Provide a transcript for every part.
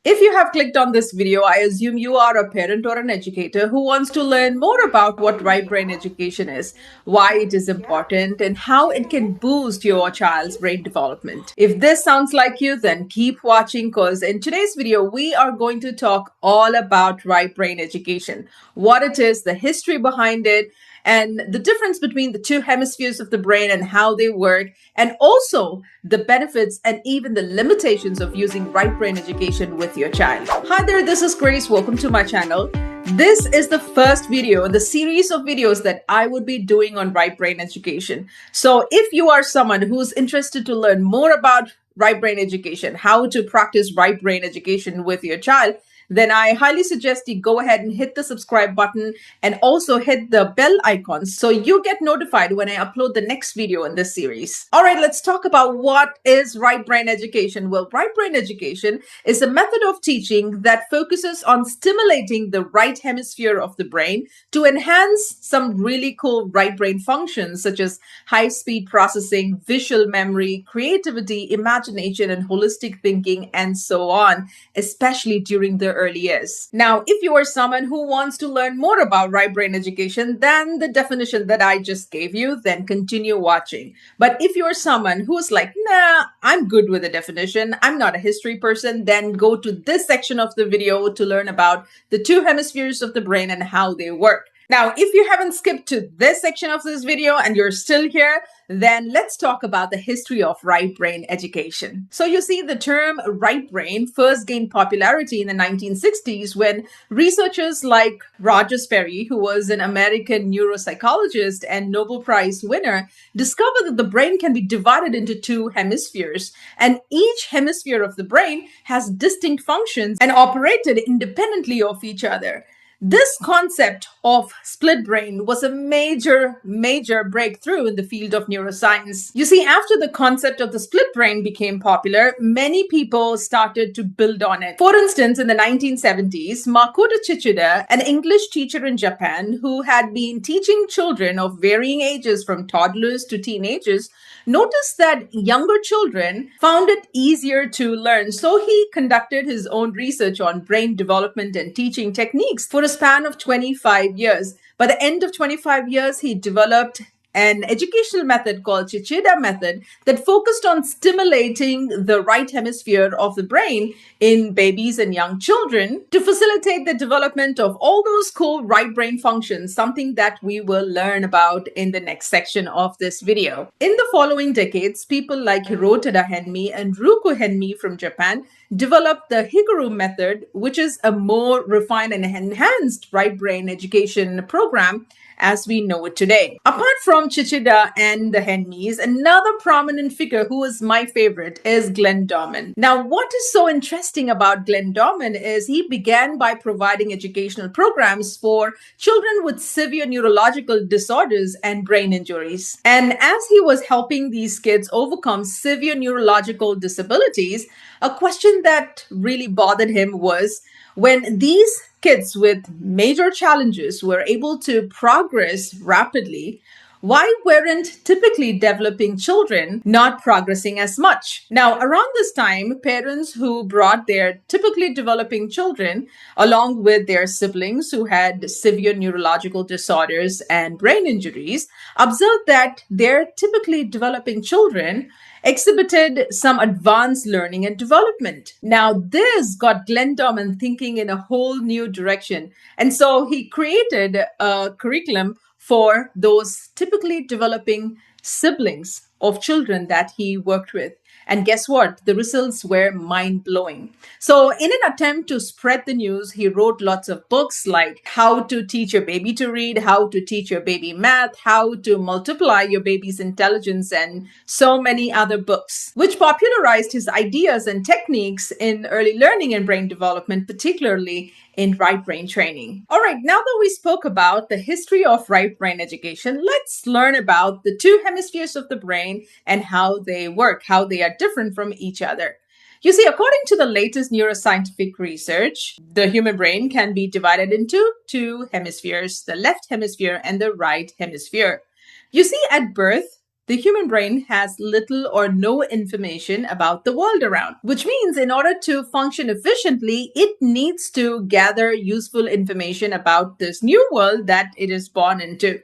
If you have clicked on this video, I assume you are a parent or an educator who wants to learn more about what right brain education is, why it is important, and how it can boost your child's brain development. If this sounds like you, then keep watching because in today's video, we are going to talk all about right brain education, what it is, the history behind it, and the difference between the two hemispheres of the brain and how they work, and also the benefits and even the limitations of using right brain education with your child. Hi there, this is Grace. Welcome to my channel. This is the first video in the series of videos that I would be doing on right brain education. So if you are someone who's interested to learn more about right brain education, how to practice right brain education with your child, then I highly suggest you go ahead and hit the subscribe button and also hit the bell icon so you get notified when I upload the next video in this series. All right, let's talk about what is right brain education. Well, right brain education is a method of teaching that focuses on stimulating the right hemisphere of the brain to enhance some really cool right brain functions such as high-speed processing, visual memory, creativity, imagination, and holistic thinking, and so on, especially during the early years. Now, if you are someone who wants to learn more about right brain education than the definition that I just gave you, then continue watching. But if you're someone who's like, nah, I'm good with the definition, I'm not a history person, then go to this section of the video to learn about the two hemispheres of the brain and how they work. Now, if you haven't skipped to this section of this video and you're still here, then let's talk about the history of right brain education. So you see, the term right brain first gained popularity in the 1960s when researchers like Roger Sperry, who was an American neuropsychologist and Nobel Prize winner, discovered that the brain can be divided into two hemispheres, and each hemisphere of the brain has distinct functions and operated independently of each other. This concept of split brain was a major breakthrough in the field of neuroscience. You see, after the concept of the split brain became popular, many people started to build on it. For instance, in the 1970s, Makoto Shichida, an English teacher in Japan who had been teaching children of varying ages from toddlers to teenagers, noticed that younger children found it easier to learn. So he conducted his own research on brain development and teaching techniques for a span of 25 years. By the end of 25 years, he developed an educational method called shichida method that focused on stimulating the right hemisphere of the brain in babies and young children to facilitate the development of all those cool right brain functions, something that we will learn about in the next section of this video. In the following decades, people like Hirota Henmi and Ruko Henmi from Japan developed the heguru method, which is a more refined and enhanced right brain education program as we know it today. Apart from Shichida and the Henmis, another prominent figure who is my favorite is Glenn Doman. Now, what is so interesting about Glenn Doman is he began by providing educational programs for children with severe neurological disorders and brain injuries. And as he was helping these kids overcome severe neurological disabilities, a question that really bothered him was, when these kids with major challenges were able to progress rapidly, why weren't typically developing children not progressing as much? Now, around this time, parents who brought their typically developing children along with their siblings who had severe neurological disorders and brain injuries observed that their typically developing children exhibited some advanced learning and development. Now, this got Glenn Doman thinking in a whole new direction. And so he created a curriculum for those typically developing siblings of children that he worked with. And guess what? The results were mind-blowing. So in an attempt to spread the news, he wrote lots of books like How to Teach Your Baby to Read, How to Teach Your Baby Math, How to Multiply Your Baby's Intelligence, and so many other books, which popularized his ideas and techniques in early learning and brain development, particularly in right brain training. All right, now that we spoke about the history of right brain education, let's learn about the two hemispheres of the brain and how they work, how they are different from each other. You see, according to the latest neuroscientific research, the human brain can be divided into two hemispheres, the left hemisphere and the right hemisphere. You see, at birth, the human brain has little or no information about the world around, which means in order to function efficiently, it needs to gather useful information about this new world that it is born into.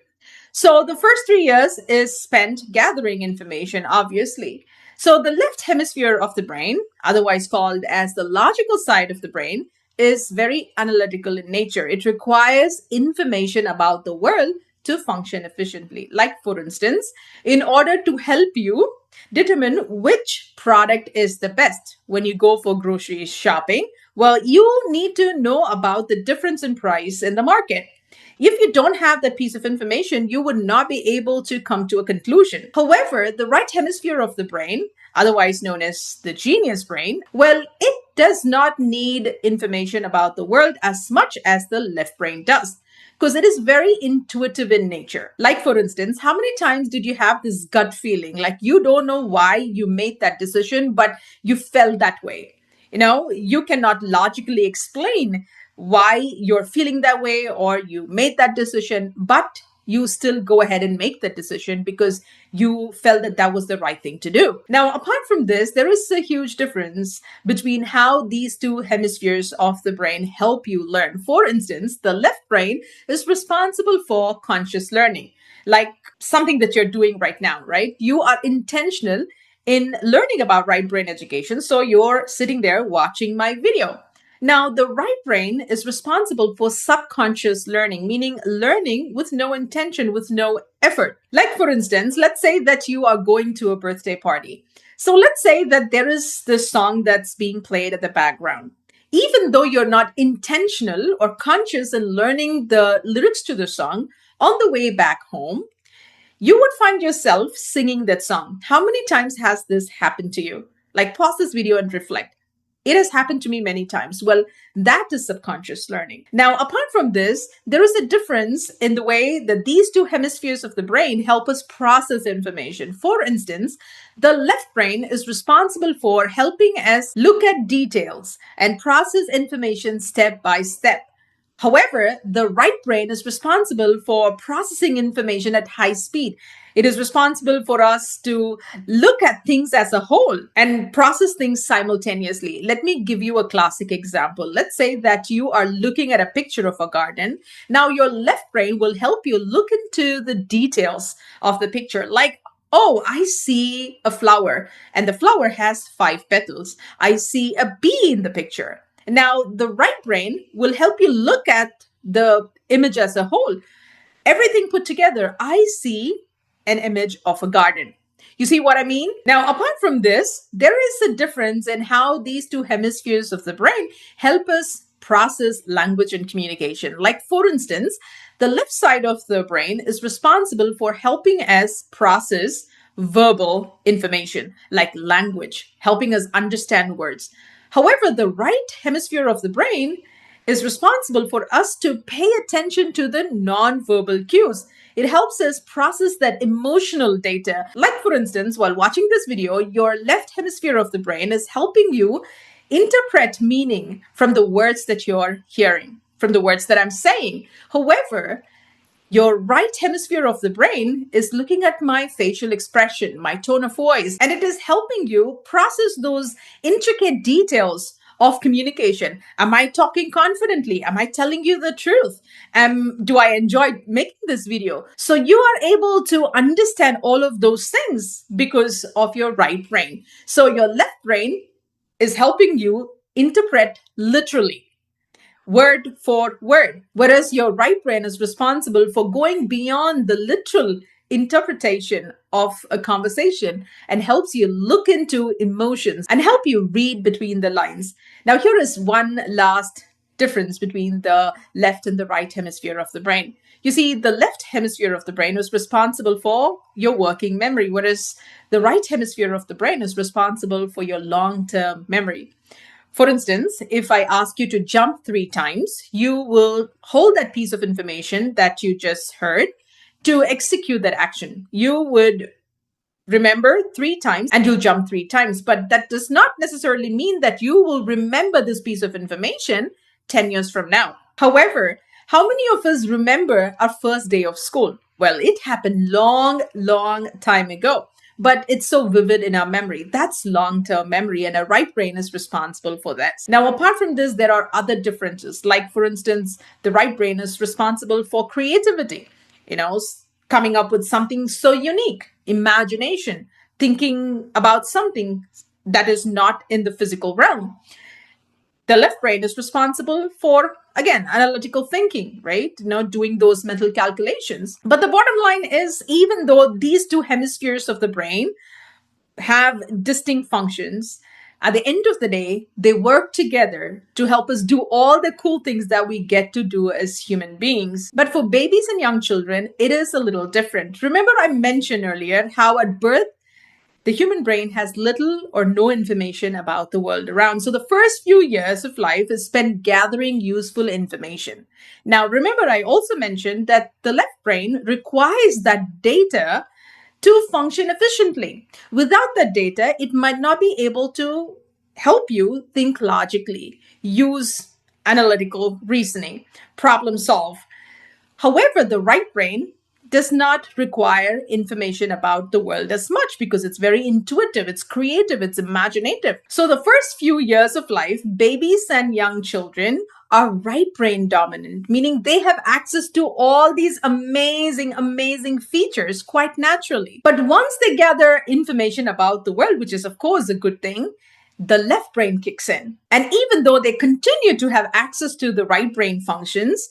So the first 3 years is spent gathering information, obviously. So the left hemisphere of the brain, otherwise called as the logical side of the brain, is very analytical in nature. It requires information about the world to function efficiently. Like, for instance, in order to help you determine which product is the best when you go for grocery shopping, well, you need to know about the difference in price in the market. If you don't have that piece of information, you would not be able to come to a conclusion. However, the right hemisphere of the brain, otherwise known as the genius brain, well, it does not need information about the world as much as the left brain does, because it is very intuitive in nature. Like, for instance, how many times did you have this gut feeling, like you don't know why you made that decision, but you felt that way? You cannot logically explain why you're feeling that way or you made that decision, but you still go ahead and make that decision because you felt that that was the right thing to do. Now, apart from this, there is a huge difference between how these two hemispheres of the brain help you learn. For instance, the left brain is responsible for conscious learning, like something that you're doing right now, right? You are intentional in learning about right brain education, so you're sitting there watching my video. Now, the right brain is responsible for subconscious learning, meaning learning with no intention, with no effort. Like, for instance, let's say that you are going to a birthday party. So let's say that there is this song that's being played at the background. Even though you're not intentional or conscious in learning the lyrics to the song, on the way back home, you would find yourself singing that song. How many times has this happened to you? Like, pause this video and reflect. It has happened to me many times. Well, that is subconscious learning. Now, apart from this, there is a difference in the way that these two hemispheres of the brain help us process information. For instance, the left brain is responsible for helping us look at details and process information step by step. However, the right brain is responsible for processing information at high speed. It is responsible for us to look at things as a whole and process things simultaneously. Let me give you a classic example. Let's say that you are looking at a picture of a garden. Now, your left brain will help you look into the details of the picture, like, oh, I see a flower and the flower has 5 petals. I see a bee in the picture. Now, the right brain will help you look at the image as a whole. Everything put together, I see an image of a garden. You see what I mean? Now, apart from this, there is a difference in how these two hemispheres of the brain help us process language and communication. Like, for instance, the left side of the brain is responsible for helping us process verbal information, like language, helping us understand words. However, the right hemisphere of the brain is responsible for us to pay attention to the non-verbal cues. It helps us process that emotional data. Like, for instance, while watching this video, your left hemisphere of the brain is helping you interpret meaning from the words that you're hearing, from the words that I'm saying. However, your right hemisphere of the brain is looking at my facial expression, my tone of voice, and it is helping you process those intricate details of communication. Am I talking confidently? Am I telling you the truth? Do I enjoy making this video? So you are able to understand all of those things because of your right brain. So your left brain is helping you interpret literally, word for word, whereas your right brain is responsible for going beyond the literal interpretation of a conversation and helps you look into emotions and help you read between the lines. Now, here is one last difference between the left and the right hemisphere of the brain. You see, the left hemisphere of the brain is responsible for your working memory, whereas the right hemisphere of the brain is responsible for your long-term memory. For instance, if I ask you to jump 3 times, you will hold that piece of information that you just heard to execute that action. You would remember 3 times and you'll jump 3 times, but that does not necessarily mean that you will remember this piece of information 10 years from now. However, how many of us remember our first day of school? Well, it happened long time ago, but it's so vivid in our memory. That's long-term memory, and our right brain is responsible for that. Now, apart from this, there are other differences. Like, for instance, the right brain is responsible for creativity, coming up with something so unique, imagination, thinking about something that is not in the physical realm. The left brain is responsible for, again, analytical thinking, right? Doing those mental calculations. But the bottom line is, even though these two hemispheres of the brain have distinct functions, at the end of the day, they work together to help us do all the cool things that we get to do as human beings. But for babies and young children, it is a little different. Remember, I mentioned earlier how at birth, the human brain has little or no information about the world around. So the first few years of life is spent gathering useful information. Now, remember, I also mentioned that the left brain requires that data to function efficiently. Without that data, it might not be able to help you think logically, use analytical reasoning, problem solve. However, the right brain does not require information about the world as much because it's very intuitive, it's creative, it's imaginative. So the first few years of life, babies and young children are right brain dominant, meaning they have access to all these amazing features quite naturally. But once they gather information about the world, which is of course a good thing, the left brain kicks in. And even though they continue to have access to the right brain functions,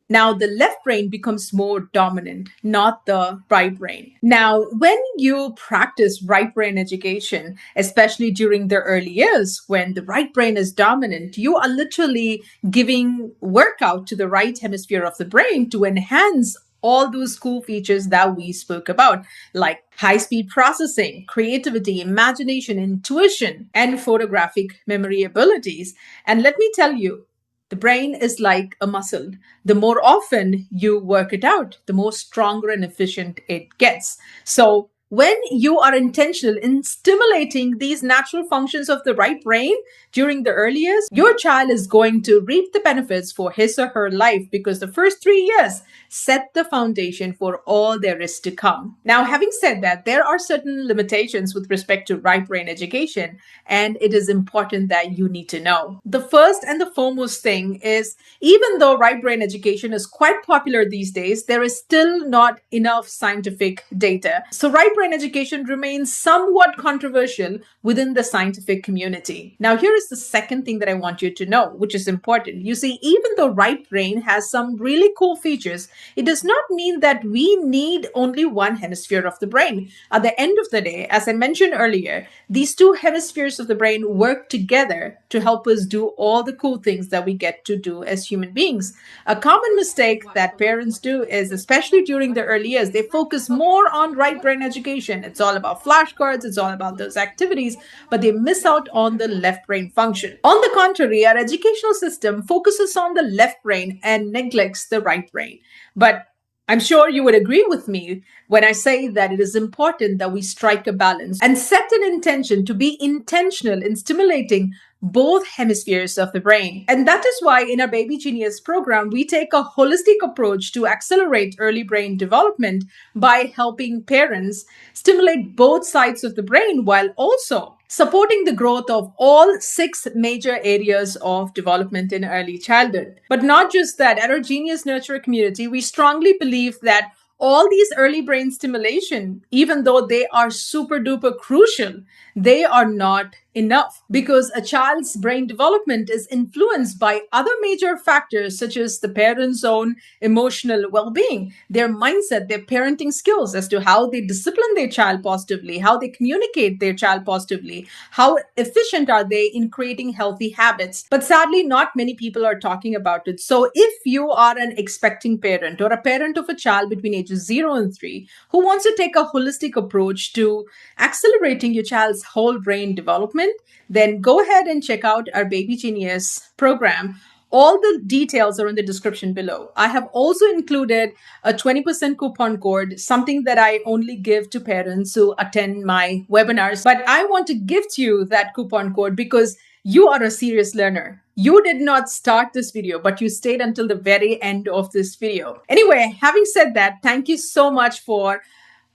now the left brain becomes more dominant, not the right brain. Now, when you practice right brain education, especially during the early years, when the right brain is dominant, you are literally giving workout to the right hemisphere of the brain to enhance all those cool features that we spoke about, like high-speed processing, creativity, imagination, intuition, and photographic memory abilities. And let me tell you, the brain is like a muscle. The more often you work it out, the more stronger and efficient it gets. So when you are intentional in stimulating these natural functions of the right brain during the early years, your child is going to reap the benefits for his or her life because the first 3 years set the foundation for all there is to come. Now, having said that, there are certain limitations with respect to right brain education, and it is important that you need to know. The first and the foremost thing is, even though right brain education is quite popular these days, there is still not enough scientific data. So right brain education remains somewhat controversial within the scientific community. Now, here is the second thing that I want you to know, which is important. You see, even though right brain has some really cool features, it does not mean that we need only one hemisphere of the brain. At the end of the day, as I mentioned earlier, these two hemispheres of the brain work together to help us do all the cool things that we get to do as human beings. A common mistake that parents do is, especially during the early years, they focus more on right brain education. It's all about flashcards, it's all about those activities, but they miss out on the left brain function. On the contrary, our educational system focuses on the left brain and neglects the right brain. But I'm sure you would agree with me when I say that it is important that we strike a balance and set an intention to be intentional in stimulating both hemispheres of the brain. And that is why in our Baby Genius program, we take a holistic approach to accelerate early brain development by helping parents stimulate both sides of the brain while also supporting the growth of all 6 major areas of development in early childhood. But not just that, at our Genius Nurturer community, we strongly believe that all these early brain stimulation, even though they are super duper crucial, they are not enough because a child's brain development is influenced by other major factors such as the parent's own emotional well-being, their mindset, their parenting skills as to how they discipline their child positively, how they communicate their child positively, how efficient are they in creating healthy habits. But sadly, not many people are talking about it. So if you are an expecting parent or a parent of a child between ages 0 and 3 who wants to take a holistic approach to accelerating your child's whole brain development, then go ahead and check out our Baby Genius program. All the details are in the description below. I have also included a 20% coupon code, something that I only give to parents who attend my webinars. But I want to gift you that coupon code because you are a serious learner. You did not start this video, but you stayed until the very end of this video. Anyway, having said that, thank you so much for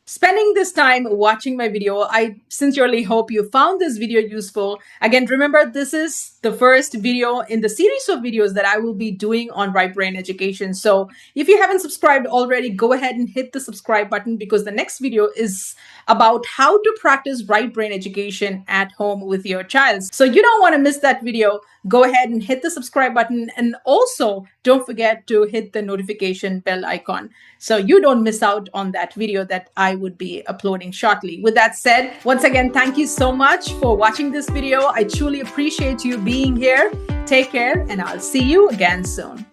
spending this time watching my video. I sincerely hope you found this video useful. Again, remember, this is the first video in the series of videos that I will be doing on right brain education. So if you haven't subscribed already, go ahead and hit the subscribe button, because the next video is about how to practice right brain education at home with your child. So you don't want to miss that video. Go ahead and hit the subscribe button, and also don't forget to hit the notification bell icon so you don't miss out on that video that I would be uploading shortly. With that said, once again, thank you so much for watching this video. I truly appreciate you being here. Take care, and I'll see you again soon.